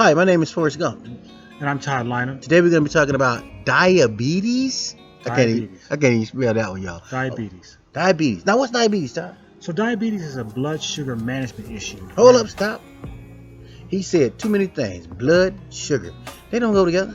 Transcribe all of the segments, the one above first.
Hi, my name is Forrest Gump. And I'm Todd Lynham. Today we're going to be talking about diabetes. I can't even spell that one, y'all. Diabetes. Diabetes. Now, what's diabetes, Todd? So diabetes is a blood sugar management issue. Hold up, stop. He said too many things. Blood, sugar. They don't go together.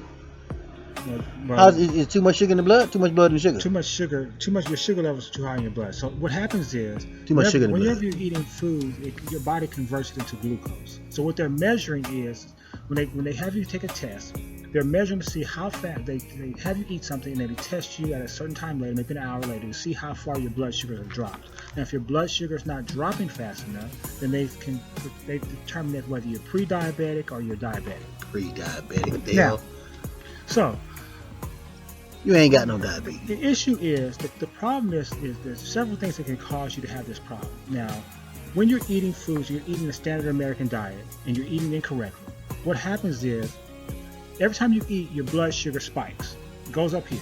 Is too much sugar in the blood? Too much blood in the sugar? Too much sugar. Your sugar levels are too high in your blood. So what happens is, too much sugar in the blood. Whenever you're eating food, your body converts it into glucose. So what they're measuring is, when they have you take a test, they're measuring to see how fast they have you eat something, and they test you at a certain time later, maybe an hour later, to see how far your blood sugars have dropped. Now, if your blood sugar is not dropping fast enough, then they determine that whether you're pre-diabetic or you're diabetic. Pre-diabetic. Now, so you ain't got no diabetes. The issue is that the problem is there's several things that can cause you to have this problem. Now, when you're eating foods, you're eating the standard American diet, and you're eating incorrectly. What happens is, every time you eat, your blood sugar spikes. It goes up here.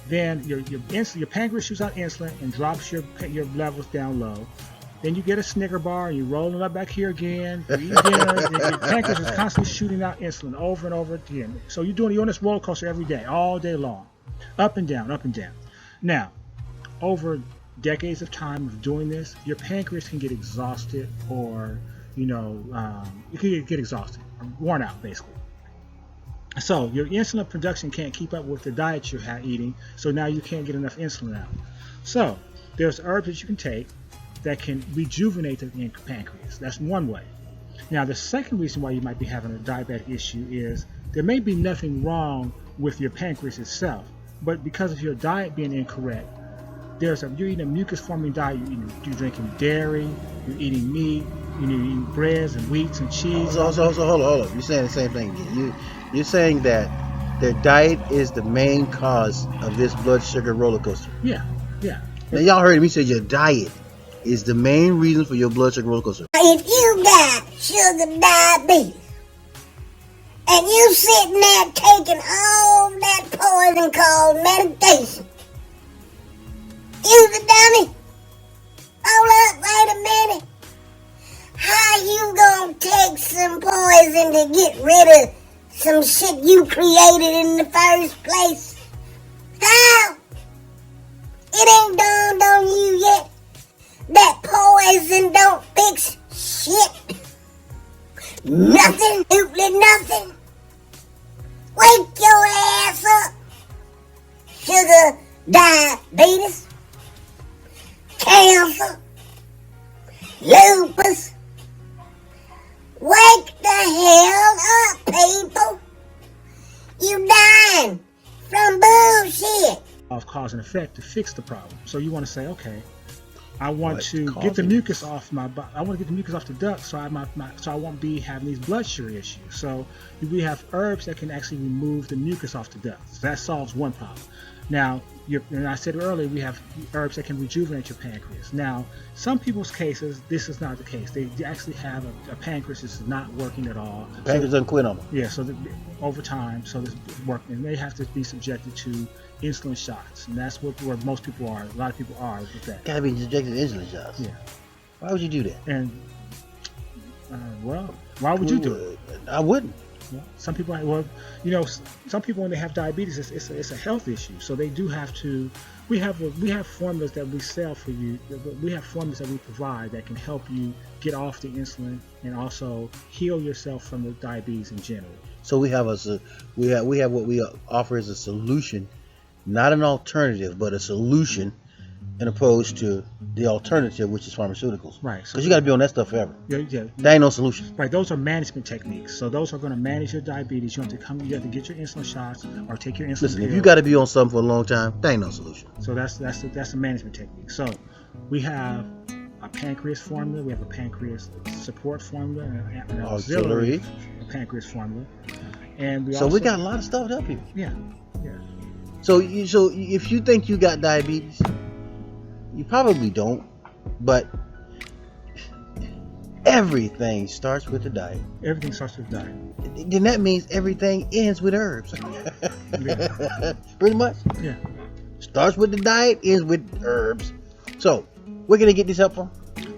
Then your pancreas shoots out insulin and drops your levels down low. Then you get a Snicker bar and you roll it up back here again. You eat dinner, and your pancreas is constantly shooting out insulin over and over again. So you're on this roller coaster every day, all day long, up and down, up and down. Now, over decades of time of doing this, your pancreas can get exhausted, or you can get exhausted, or worn out, basically. So your insulin production can't keep up with the diet you're eating, so now you can't get enough insulin out. So there's herbs that you can take that can rejuvenate the pancreas. That's one way. Now, the second reason why you might be having a diabetic issue is there may be nothing wrong with your pancreas itself, but because of your diet being incorrect, you're eating a mucus-forming diet. You're drinking dairy, you're eating meat, you're eating breads and wheats and cheese. So hold on. You're saying the same thing again. You're saying that their diet is the main cause of this blood sugar roller coaster. Yeah. Now, y'all heard me say your diet is the main reason for your blood sugar roller coaster. If you got sugar diabetes and you sitting there taking all that poison called medication, you the dummy. Hold up, wait a minute. How you gonna take some poison to get rid of some shit you created in the first place? How? It ain't dawned on you yet that poison don't fix shit. Nothing, absolutely nothing. Wake your ass up. Sugar diabetes, cancer, lupus. Wake the hell up, people. You dying from bullshit. Of cause and effect to fix the problem. So you want to say, okay, I want to get the mucus off my body. I want to get the mucus off the duct, so I won't be having these blood sugar issues. So we have herbs that can actually remove the mucus off the duct. So that solves one problem. Now, and I said earlier, we have herbs that can rejuvenate your pancreas. Now, some people's cases, this is not the case. They actually have a pancreas that's not working at all. Pancreas doesn't quit on them. Yeah, so over time, so this working, and they have to be subjected to insulin shots, and that's where most people are. A lot of people are with that. Gotta be subjected to insulin shots. Yeah. Why would you do that? And why would you do it? I wouldn't. Well, some people, some people when they have diabetes, it's a health issue. So they do have to. We have formulas that we sell for you. We have formulas that we provide that can help you get off the insulin and also heal yourself from the diabetes in general. So we have what we offer as a solution, not an alternative, but a solution, and opposed to the alternative, which is pharmaceuticals. Right. Because you got to be on that stuff forever. Yeah. There ain't no solution. Right. Those are management techniques. So those are going to manage your diabetes. You have to get your insulin shots or take your insulin. Listen, pills. if you got to be on something for a long time, there ain't no solution. So that's the management technique. So we have a pancreas formula. We have a pancreas support formula and an auxiliary pancreas formula. And we got a lot of stuff to help you. Yeah. So if you think you got diabetes, you probably don't, but everything starts with the diet. Everything starts with diet. Then that means everything ends with herbs. Yeah. Pretty much. Yeah. Starts with the diet, ends with herbs. So, where can they get this help from?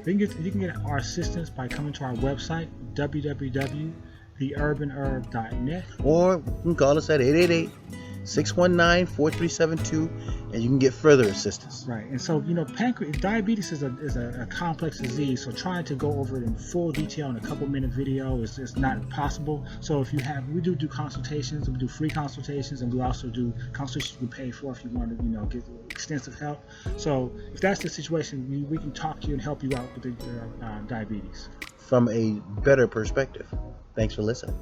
You can get our assistance by coming to our website, www theurbanherb.net. Or you can call us at 888-619-4372, and you can get further assistance. Right, and so diabetes is a complex disease. So trying to go over it in full detail in a couple-minute video is not possible. So we do consultations, we do free consultations, and we also do consultations you can pay for if you want to get extensive help. So if that's the situation, we can talk to you and help you out with the diabetes from a better perspective. Thanks for listening.